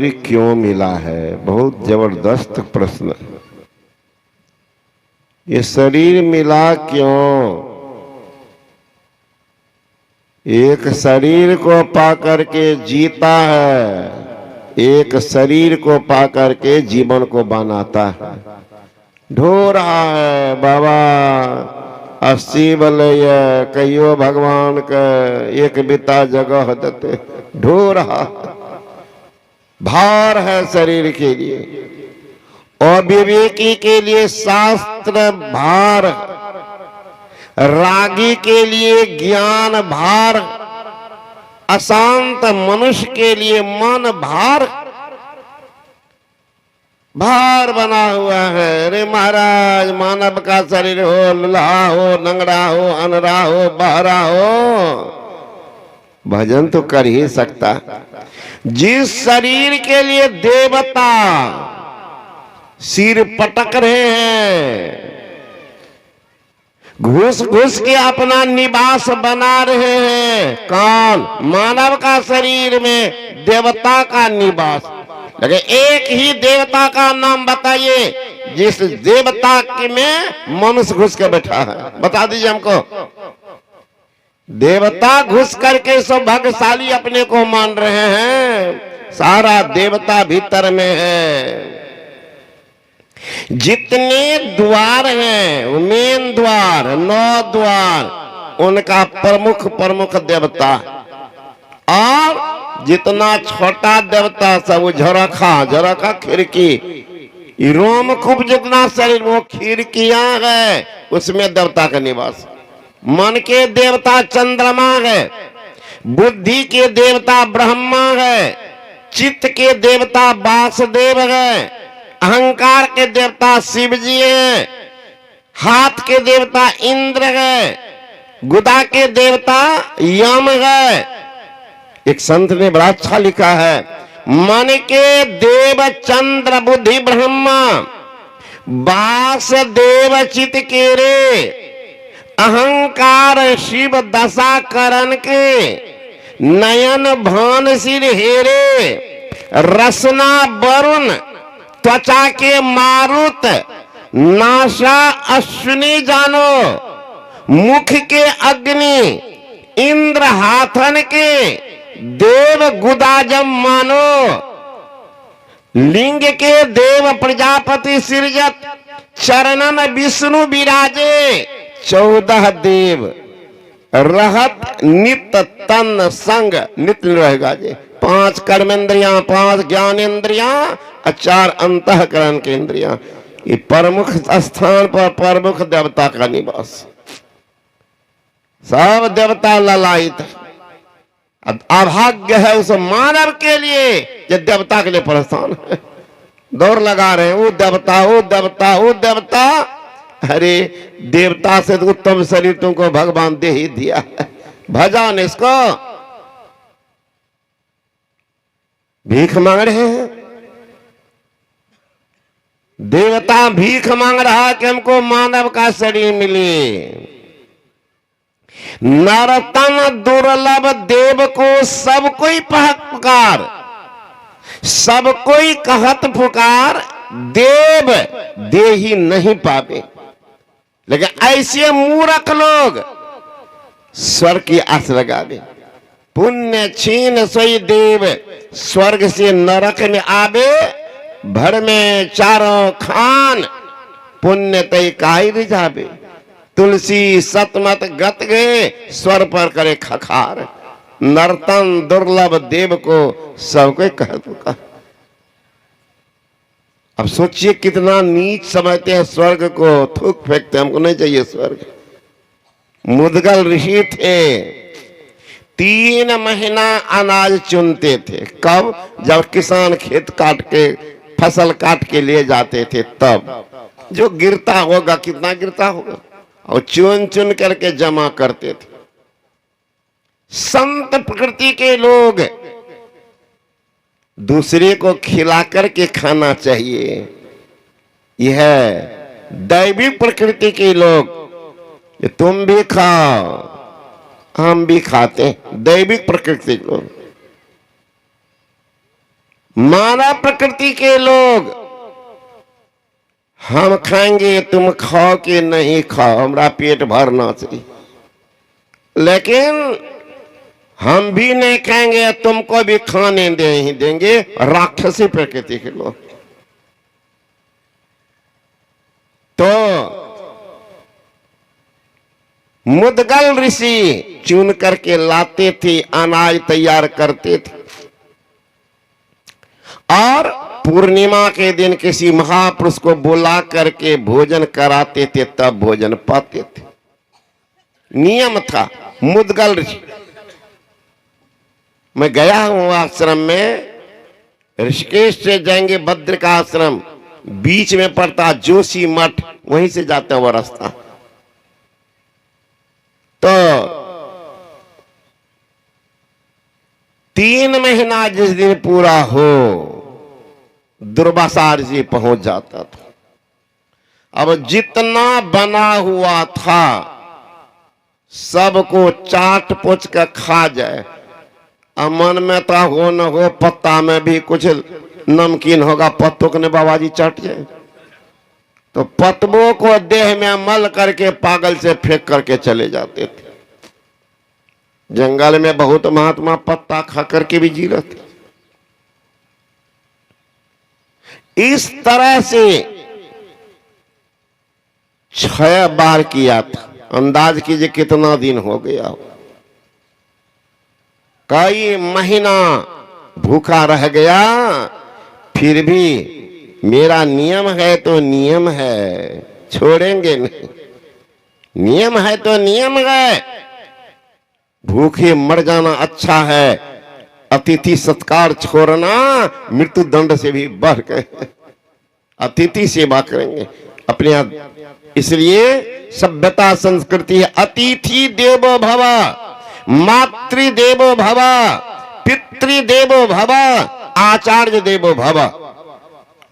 शरीर क्यों मिला है? बहुत जबरदस्त प्रश्न। ये शरीर मिला क्यों? एक शरीर को पाकर के जीता है, एक शरीर को पाकर के जीवन को बनाता है। ढो रहा है बाबा 80 बलय कहियो भगवान के एक बिता जगह देते। ढो रहा भार है शरीर के लिए, और विवेकी के लिए शास्त्र भार, रागी के लिए ज्ञान भार, अशांत मनुष्य के लिए मन भार। भार बना हुआ है। अरे महाराज, मानव का शरीर हो, लुल्हा हो, नंगड़ा हो, अनरा हो, बहरा हो, भजन तो कर ही सकता। जिस शरीर के लिए देवता सिर पटक रहे हैं, घुस घुस के अपना निवास बना रहे हैं, कौन? मानव का शरीर में देवता का निवास। लेकिन एक ही देवता का नाम बताइए जिस देवता के में मनुष्य घुस के बैठा है, बता दीजिए हमको। देवता घुस करके सब भाग्यशाली अपने को मान रहे हैं, सारा देवता भीतर में है। जितने द्वार हैं, मेन द्वार, 9 द्वार, उनका प्रमुख प्रमुख देवता, और जितना छोटा देवता सब झरखा झरखा खिड़की, रोम खूब जितना शरीर वो खिड़कियां है, उसमें देवता का निवास। मन के देवता चंद्रमा है, बुद्धि के देवता ब्रह्मा है, चित्त के देवता वासुदेव है, अहंकार के देवता शिव जी हैं, हाथ के देवता इंद्र है, गुदा के देवता यम है। एक संत ने बड़ा अच्छा लिखा है, मन के देव चंद्र बुद्धि ब्रह्मा, वासुदेव चित्त के रे, अहंकार शिव दशा करण के, नयन भान सिर हेरे, रसना वरुण त्वचा के मारुत, नासा अश्विनी जानो, मुख के अग्नि, इंद्र हाथन के, देव गुदाजम मानो, लिंग के देव प्रजापति सिरजत, चरणन विष्णु विराजे, 14 देव रहत नित तन संग नित्य रहेगा जी। 5 कर्मेंद्रियां, 5 ज्ञानेंद्रियां और 4 अंतःकरण के इंद्रियां। ये प्रमुख स्थान पर प्रमुख देवता का निवास। सब देवता ललायित। अभाग्य है उस मानव के लिए जो देवता के लिए परेशान है, दौड़ लगा रहे हैं, वो देवता, वो देवता, वो देवता। अरे देवता से तो उत्तम शरीर तुमको भगवान दे ही दिया है, भजन इसको। भीख मांग रहे हैं, देवता भीख मांग रहा है कि हमको मानव का शरीर मिले। नरतन दुर्लभ देव को सब कोई पुकार, सब कोई कहत पुकार, देव दे ही नहीं पावे। लेकिन ऐसे मूर्ख लोग स्वर्ग की आस लगा दे। पुण्य छीन सोई देव, स्वर्ग से नरक में आवे, भर में चारों खान, पुण्य तय काई रिझावे। तुलसी सतमत गत गए, स्वर पर करे खखार, नर्तन दुर्लभ देव को सब कोई कह चुका। अब सोचिए कितना नीच समझते हैं स्वर्ग को, थूक फेंकते, हमको नहीं चाहिए स्वर्ग। मुदगल ऋषि थे, 3 महीना अनाज चुनते थे। कब? जब किसान खेत काट के फसल काट के ले जाते थे, तब जो गिरता होगा, कितना गिरता होगा, और चुन चुन करके जमा करते थे। संत प्रकृति के लोग दूसरे को खिला करके खाना चाहिए। यह दैविक प्रकृति के लोग, तुम भी खाओ हम भी खाते हैं, दैविक प्रकृति के लोग। मानव प्रकृति के लोग हम खाएंगे तुम खाओ कि नहीं खाओ, हमारा पेट भरना चाहिए, लेकिन हम भी नहीं खाएंगे तुमको भी खाने नहीं देंगे, राक्षसी प्रकृति के लोग। तो मुद्गल ऋषि चुन करके लाते थे, अनाज तैयार करते थे और पूर्णिमा के दिन किसी महापुरुष को बुला करके भोजन कराते थे, तब भोजन पाते थे। नियम था मुद्गल ऋषि। मैं गया हूं आश्रम में, ऋषिकेश से जाएंगे भद्र का आश्रम, बीच में पड़ता जोशी मठ, वहीं से जाता हुआ रास्ता। तो 3 महीना जिस दिन पूरा हो दुर्वासा ऋषि पहुंच जाता था। अब जितना बना हुआ था सबको चाट पोच कर खा जाए। अब मन में तो हो न हो, पत्ता में भी कुछ नमकीन होगा, पत्तों को ने बाबाजी चाट जाए, तो पत्तों को देह में मल करके पागल से फेंक करके चले जाते थे। जंगल में बहुत महात्मा पत्ता खा करके भी जी रहे थे। इस तरह से 6 बार किया था। अंदाज कीजिए कितना दिन हो गया हो। कई महीना भूखा रह गया, फिर भी मेरा नियम है तो नियम है, छोड़ेंगे नहीं। नियम है तो नियम है, भूखे मर जाना अच्छा है, अतिथि सत्कार छोड़ना मृत्यु दंड से भी बढ़ गए। अतिथि सेवा करेंगे अपने यहाँ। इसलिए सभ्यता संस्कृति है, अतिथि देवो भव, मातृदेवो भव, पितृदेवो भव, आचार्य देवो भव।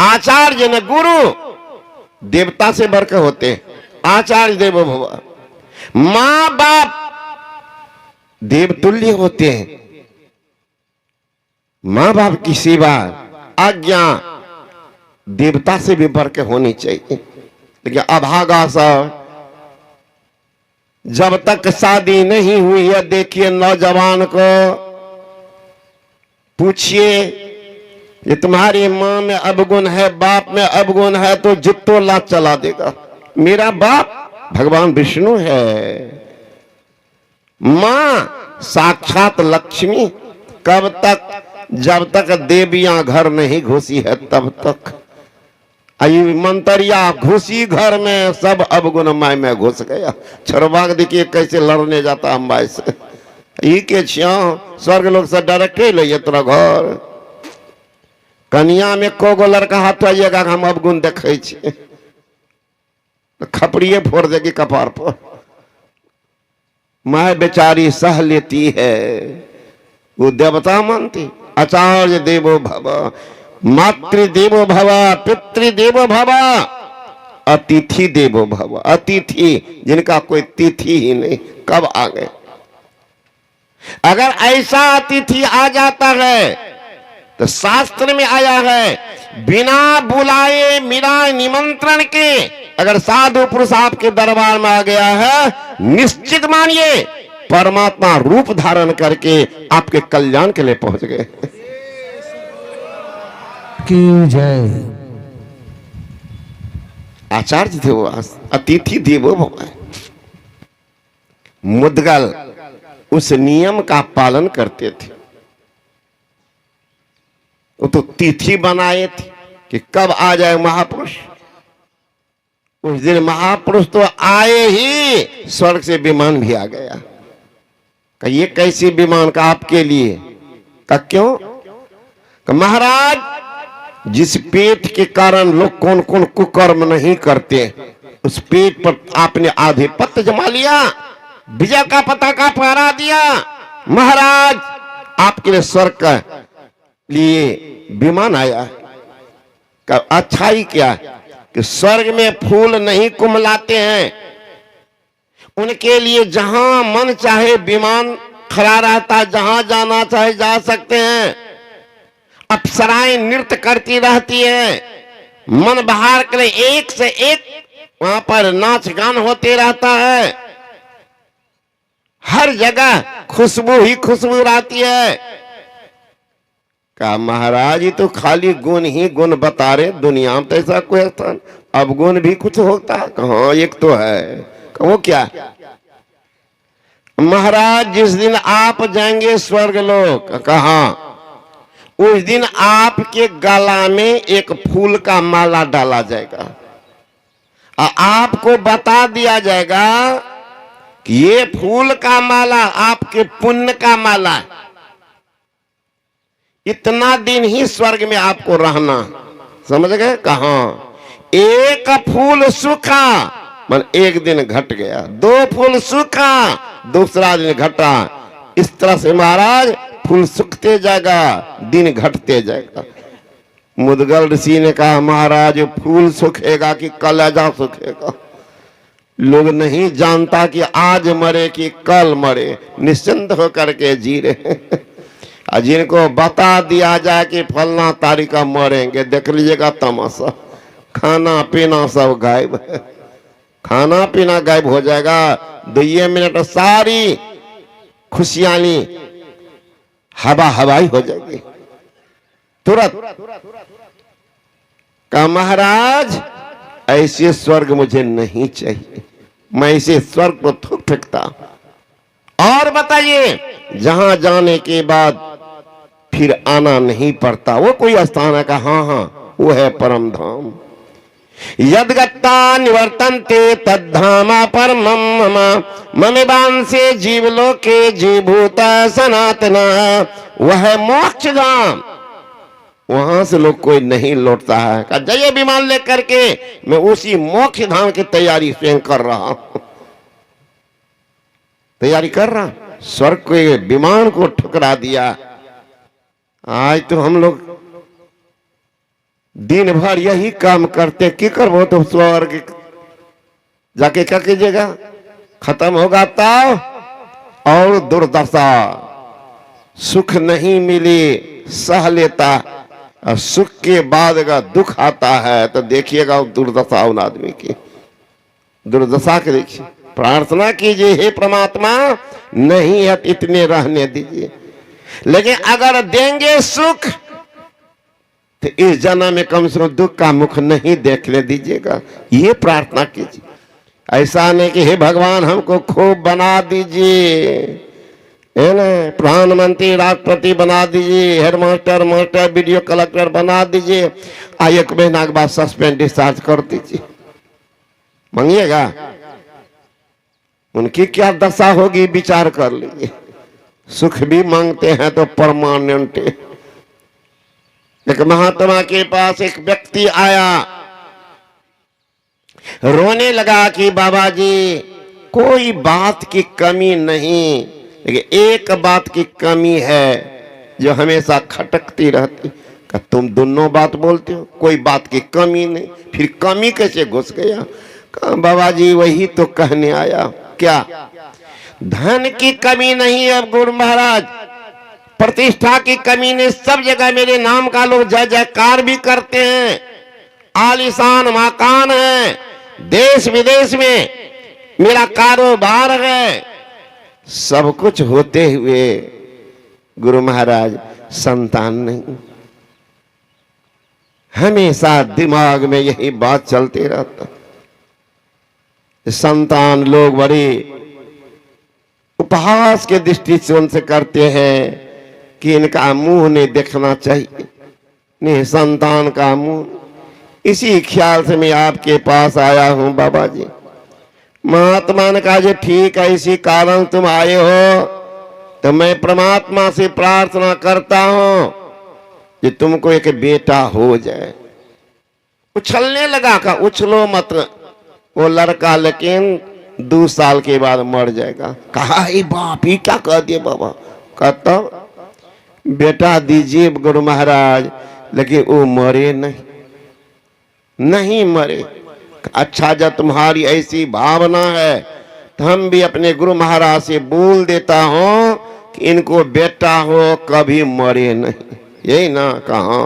आचार्य न गुरु देवता से बढ़कर होते हैं, आचार्य देवो भव। माँ बाप देवतुल्य होते हैं। माँ बाप की सेवा आज्ञा देवता से भी बढ़ के होनी चाहिए। लेकिन अभागा सा, जब तक शादी नहीं हुई है, देखिए नौजवान को पूछिए ये तुम्हारी माँ में अवगुण है, बाप में अवगुण है, तो जित्तो लात चला देगा। मेरा बाप भगवान विष्णु है, माँ साक्षात लक्ष्मी। कब तक? जब तक देवियां घर नहीं घुसी है तब तक। मंतरिया घुसी घर में, सब अवगुण माय में घुस गया। छोरबाग देखिए कैसे लड़ने जाता अम्बाई से। ई के छिया स्वर्ग लोग से डायरेक्टे ले तोरा घर। कन्या में कोगो लड़का हाथ आइएगा, हम अवगुण देखे छे, खपड़िए फोड़ देगी कपार पर। माय बेचारी सह लेती है, वो देवता मानती। आचार्य देवो भव, मातृदेवो भव, पितृदेवो भव, अतिथि देवो भव। अतिथि जिनका कोई तिथि ही नहीं, कब आ गए। अगर ऐसा अतिथि आ जाता है तो शास्त्र में आया है, बिना बुलाए बिना निमंत्रण के अगर साधु पुरुष आपके दरबार में आ गया है, निश्चित मानिए परमात्मा रूप धारण करके आपके कल्याण के लिए पहुंच गए। की जय। आचार्य देवो, अतिथि देवो भव। मुद्गल उस नियम का पालन करते थे। वो तो तिथि बनाए थे कि कब आ जाए महापुरुष। उस दिन महापुरुष तो आए ही, स्वर्ग से विमान भी आ गया। का ये कैसी विमान का आपके लिए? का क्यों? का महाराज जिस पेट के कारण लोग कौन कौन कुकर्म नहीं करते, उस पेट पर आपने आधिपत्य जमा लिया, विजय का पताका फहरा दिया। महाराज आपके लिए स्वर्ग का लिए विमान आया। का अच्छाई क्या कि स्वर्ग में फूल नहीं कुमलाते हैं, उनके लिए जहां मन चाहे विमान खड़ा रहता, जहां जाना चाहे जा सकते हैं। अप्सराएं नृत्य करती रहती है, मन बहार के लिए एक से एक वहां पर नाच गान होते रहता है, हर जगह खुशबू ही खुशबू रहती है। कहा महाराज ये तो खाली गुण ही गुण बता रहे, दुनिया में तो ऐसा कोई स्थान, अब गुण भी कुछ होता है? कहा एक तो है। वो क्या? महाराज जिस दिन आप जाएंगे स्वर्ग लोक, कहा उस दिन आपके गला में एक फूल का माला डाला जाएगा और आपको बता दिया जाएगा कि ये फूल का माला आपके पुण्य का माला है, इतना दिन ही स्वर्ग में आपको रहना। समझ गए? कहा एक फूल सूखा मन एक दिन घट गया, दो फूल सूखा दूसरा दिन घटा, इस तरह से महाराज फूल सूखते जाएगा, दिन घटते जाएगा। मुदगल ऋषि ने कहा महाराज फूल सूखेगा कि कलेजा सूखेगा? लोग नहीं जानता कि आज मरे कि कल मरे, निश्चिंत होकर के जी रहे। और जिनको बता दिया जाए कि फलना तारीख का मरेंगे, देख लीजिएगा तमाशा, खाना पीना सब गायब है, खाना पीना गायब हो जाएगा। 2 मिनट सारी खुशियाली हवा हवाई हो जाएगी तुरंत। का महाराज ऐसे स्वर्ग मुझे नहीं चाहिए, मैं इसे स्वर्ग को थूक फेंकता। और बताइए जहां जाने के बाद फिर आना नहीं पड़ता, वो कोई स्थान है? का हाँ हाँ वो है परम धाम। यद्गत्ता निवर्तन्ते तद्धामा परमं मम ममेवांसे जीवलोके जीभूत सनातना, वह मोक्ष धाम, वहां से लोग कोई नहीं लौटता है। कहा जाइए विमान लेकर के, मैं उसी मोक्ष धाम की तैयारी स्वयं कर रहा हूं, तैयारी कर रहा। स्वर्ग के विमान को ठुकरा दिया। आज तो हम लोग दिन भर यही काम करते, की करबो तो स्वर्ग जाके क्या कीजिएगा? खत्म होगा तब और दुर्दशा, सुख नहीं मिली सह लेता, और सुख के बाद अगर दुख आता है तो देखिएगा दुर्दशा उन आदमी की, दुर्दशा के देखिए। प्रार्थना कीजिए हे परमात्मा नहीं है इतने रहने दीजिए, लेकिन अगर देंगे सुख तो इस जन्म में कम से कम दुख का मुख नहीं देखने दीजिएगा, ये प्रार्थना कीजिए। ऐसा नहीं कि हे भगवान हमको खूब बना दीजिए, है ना, प्रधानमंत्री राष्ट्रपति बना दीजिए, head master master video collector बना दीजिए, 1 महीना के बाद सस्पेंड डिस्चार्ज कर दीजिए, मांगिएगा? उनकी क्या दशा होगी विचार कर लीजिए। सुख भी मांगते हैं तो परमानेंट। एक महात्मा के पास एक व्यक्ति आया, रोने लगा कि बाबा जी कोई बात की कमी नहीं, लेकिन एक बात की कमी है जो हमेशा खटकती रहती। का तुम दोनों बात बोलते हो, कोई बात की कमी नहीं, फिर कमी कैसे घुस गया? कहा बाबा जी वही तो कहने आया। क्या? धन की कमी नहीं है गुरु महाराज, प्रतिष्ठा की कमी नहीं, सब जगह मेरे नाम का लोग जय जयकार भी करते हैं, आलीशान मकान है, देश विदेश में मेरा कारोबार है, सब कुछ होते हुए गुरु महाराज संतान नहीं। हमेशा दिमाग में यही बात चलती रहता। संतान लोग बड़ी उपहास के दृष्टि से उनसे करते हैं कि इनका मुंह नहीं देखना चाहिए, नहीं संतान का मुंह। इसी ख्याल से मैं आपके पास आया हूं बाबा जी। महात्मा ने कहा जी ठीक है, इसी कारण तुम आए हो तो मैं परमात्मा से प्रार्थना करता हूं कि तुमको एक बेटा हो जाए। उछलने लगा। का उछलो मत, वो लड़का लेकिन 2 साल के बाद मर जाएगा। कहा बाप ही क्या कह दिए बाबा? कहता बेटा दीजिए गुरु महाराज, लेकिन वो मरे नहीं, नहीं मरे। अच्छा जब तुम्हारी ऐसी भावना है तो हम भी अपने गुरु महाराज से बोल देता हूं कि इनको बेटा हो कभी मरे नहीं। यही ना कहा।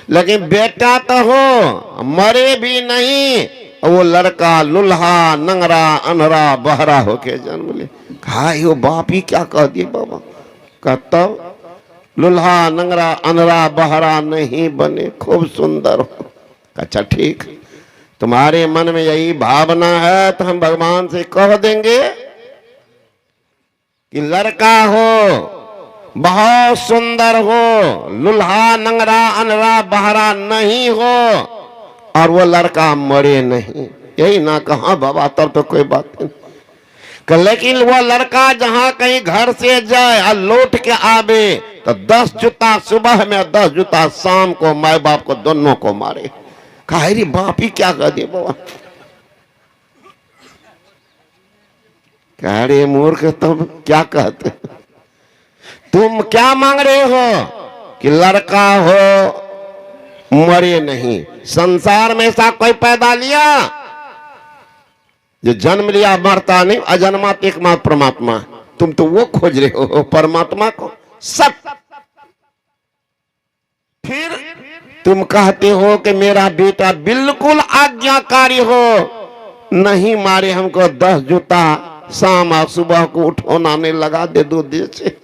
लेकिन बेटा तो हो, मरे भी नहीं, वो लड़का लुल्हा नंगरा अनहरा बहरा होके जन्म ले। कहा यो बाप ही क्या कह दिए बाबा। कहता लुल्हा नंगरा अनहरा बहरा नहीं बने, खूब सुंदर हो। अच्छा ठीक, तुम्हारे मन में यही भावना है तो हम भगवान से कह देंगे कि लड़का हो, बहुत सुंदर हो, लुल्हा नंगरा अनरा बहरा नहीं हो, और वो लड़का मरे नहीं। यही ना कहा बाबा, तब तो कोई बात नहीं। लेकिन वो लड़का जहां कहीं घर से जाए और लौट के आवे तो 10 जूता सुबह में 10 जूता शाम को माए बाप को दोनों को मारे। कहा रे बाप ही क्या कर दे बाबा। कह रे मूर्ख, तुम क्या कहते, तुम क्या मांग रहे हो कि लड़का हो मरे नहीं। संसार में ऐसा कोई पैदा लिया जो जन्म लिया मरता नहीं, अजन्मा एकमात्र परमात्मा। तुम तो वो खोज रहे हो परमात्मा को सब। फिर तुम कहते हो कि मेरा बेटा बिल्कुल आज्ञाकारी हो, नहीं मारे हमको 10 जूता, शाम और सुबह को उठोनाने लगा दे दूध से।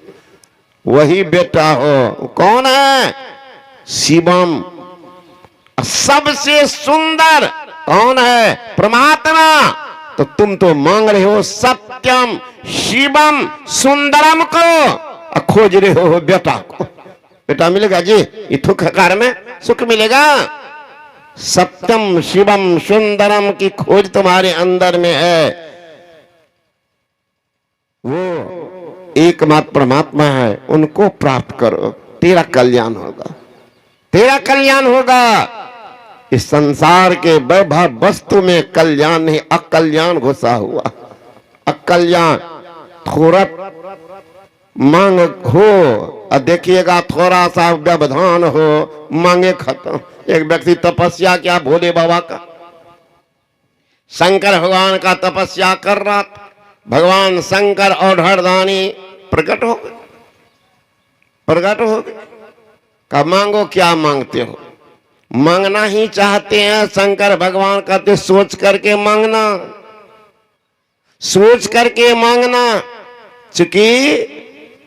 वही बेटा हो। कौन है? शिवम। सबसे सुंदर कौन है? परमात्मा। तो तुम तो मांग रहे हो सत्यम शिवम सुंदरम को, खोज रहे हो बेटा को। बेटा मिलेगा जी, इथुक कार में सुख मिलेगा। सत्यम शिवम सुंदरम की खोज तुम्हारे अंदर में है। वो एकमात्र परमात्मा है, उनको प्राप्त करो, तेरा कल्याण होगा, तेरा कल्याण होगा। इस संसार के वैभव वस्तु में कल्याण नहीं, अकल्याण घुसा हुआ। अकल्याण थोड़ा मांग हो और देखिएगा थोड़ा सा व्यवधान हो, मांगे खत्म। एक व्यक्ति तपस्या किया भोले बाबा का, शंकर भगवान का तपस्या कर रहा था। भगवान शंकर और हरदानी प्रकट हो गए, प्रकट हो गए। कहा मांगो, क्या मांगते हो? मांगना ही चाहते हैं। शंकर भगवान कहते सोच करके मांगना, सोच करके मांगना। चूंकि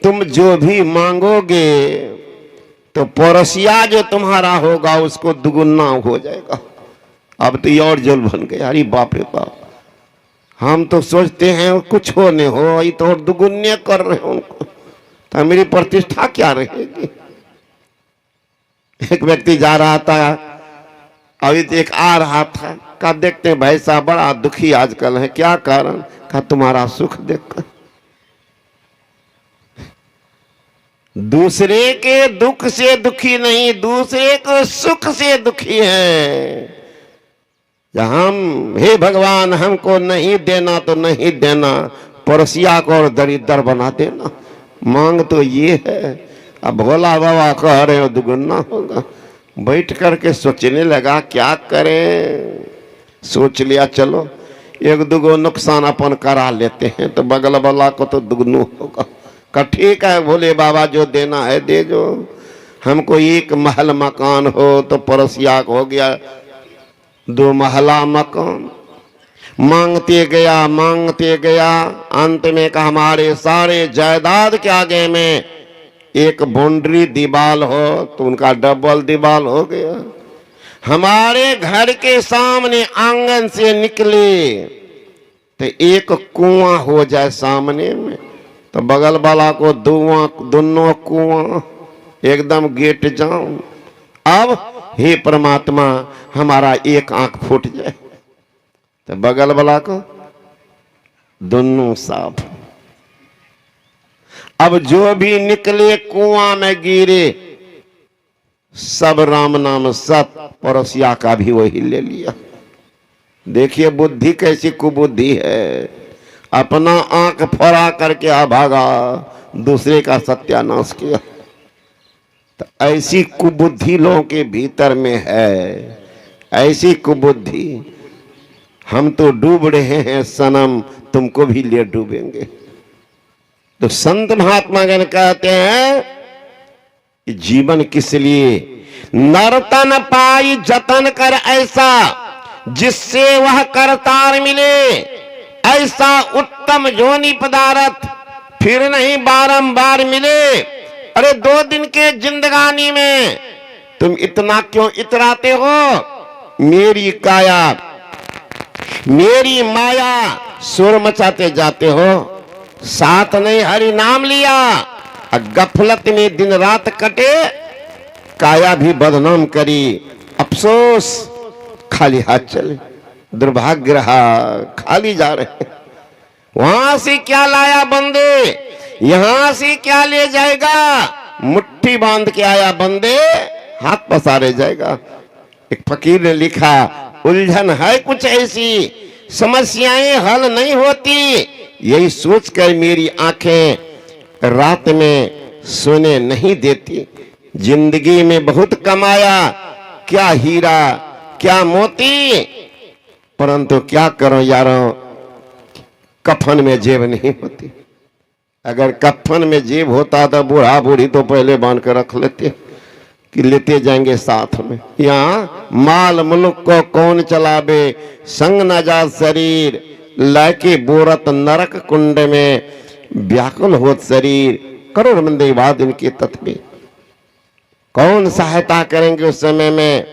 तुम जो भी मांगोगे तो पड़ोसिया जो तुम्हारा होगा उसको दुगुना हो जाएगा। अब तो ये और जल बन गया। अरे बाप रे बाप, हम तो सोचते हैं कुछ हो नहीं हो, ये तो और दुगुने कर रहे हैं उनको, तो मेरी प्रतिष्ठा क्या रहेगी। एक व्यक्ति जा रहा था, अभी तो एक आ रहा था, कहा देखते हैं भाई साहब बड़ा दुखी आजकल है, क्या कारण? कहा तुम्हारा सुख देखकर। दूसरे के दुख से दुखी नहीं, दूसरे को सुख से दुखी है। हम हे भगवान हमको नहीं देना तो नहीं देना, पड़ोसिया को और दरिद्र बना देना। मांग तो ये है। अब भोला बाबा कह रहे हो दुगुना होगा। बैठ करके सोचने लगा क्या करें। सोच लिया चलो एक दुगो नुकसान अपन करा लेते हैं तो बगल वाला को तो दुगनू होगा। का ठीक है भोले बाबा जो देना है दे जो। हमको एक महल मकान हो तो पड़ोसिया हो गया 2 महला मकान। मांगते गया, अंत में का हमारे सारे जायदाद के आगे में एक बाउंड्री दीवार हो तो उनका डबल दीवार हो गया। हमारे घर के सामने आंगन से निकले तो एक कुआं हो जाए सामने में, तो बगल वाला को दोनों कुआं एकदम गेट जाऊं। अब हे परमात्मा हमारा एक आंख फूट जाए तो बगल वाला को दोनों साफ। अब जो भी निकले कुआं में गिरे, सब राम नाम सत, पड़ोसिया का भी वही ले लिया। देखिए बुद्धि कैसी कुबुद्धि है। अपना आंख फरा करके आ भागा, दूसरे का सत्यानाश किया। तो ऐसी कुबुद्धि लोगों के भीतर में है, ऐसी कुबुद्धि। हम तो डूब रहे हैं सनम, तुमको भी ले डूबेंगे। तो संत महात्मा गण कहते हैं कि जीवन किस लिए। नर्तन पाई जतन कर ऐसा जिससे वह करतार मिले, ऐसा उत्तम योनि पदार्थ फिर नहीं बारंबार मिले। अरे 2 दिन के जिंदगानी में तुम इतना क्यों इतराते हो। मेरी काया मेरी माया सुर मचाते जाते हो, साथ नहीं हरि नाम लिया, गफलत में दिन रात कटे, काया भी बदनाम करी, अफसोस खाली हाथ चले, दुर्भाग्य रहा, खाली जा रहे। वहां से क्या लाया बंदे, यहां से क्या ले जाएगा। मुट्ठी बांध के आया बंदे, हाथ पसारे जाएगा। एक फकीर ने लिखा, उलझन है कुछ ऐसी, समस्याएं हल नहीं होती, यही सोचकर मेरी आंखें रात में सोने नहीं देती। जिंदगी में बहुत कमाया, क्या हीरा क्या मोती, परंतु क्या करो यारों, कफन में जेब नहीं होती। अगर कफन में जेब होता तो बूढ़ा बूढ़ी तो पहले बांध कर रख लेते कि लेते जाएंगे साथ में। यहाँ माल मुल्क को कौन चलावे, संग न जा शरीर, लाके बोरत नरक कुंड में, व्याकुल होत शरीर, करोड़ मंदे बाद इनके तत्व। कौन सहायता करेंगे उस समय में।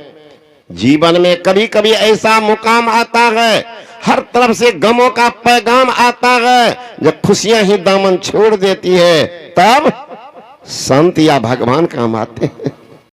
जीवन में कभी कभी ऐसा मुकाम आता है, हर तरफ से गमों का पैगाम आता है, जब खुशियां ही दामन छोड़ देती है, तब संत या भगवान काम आते हैं।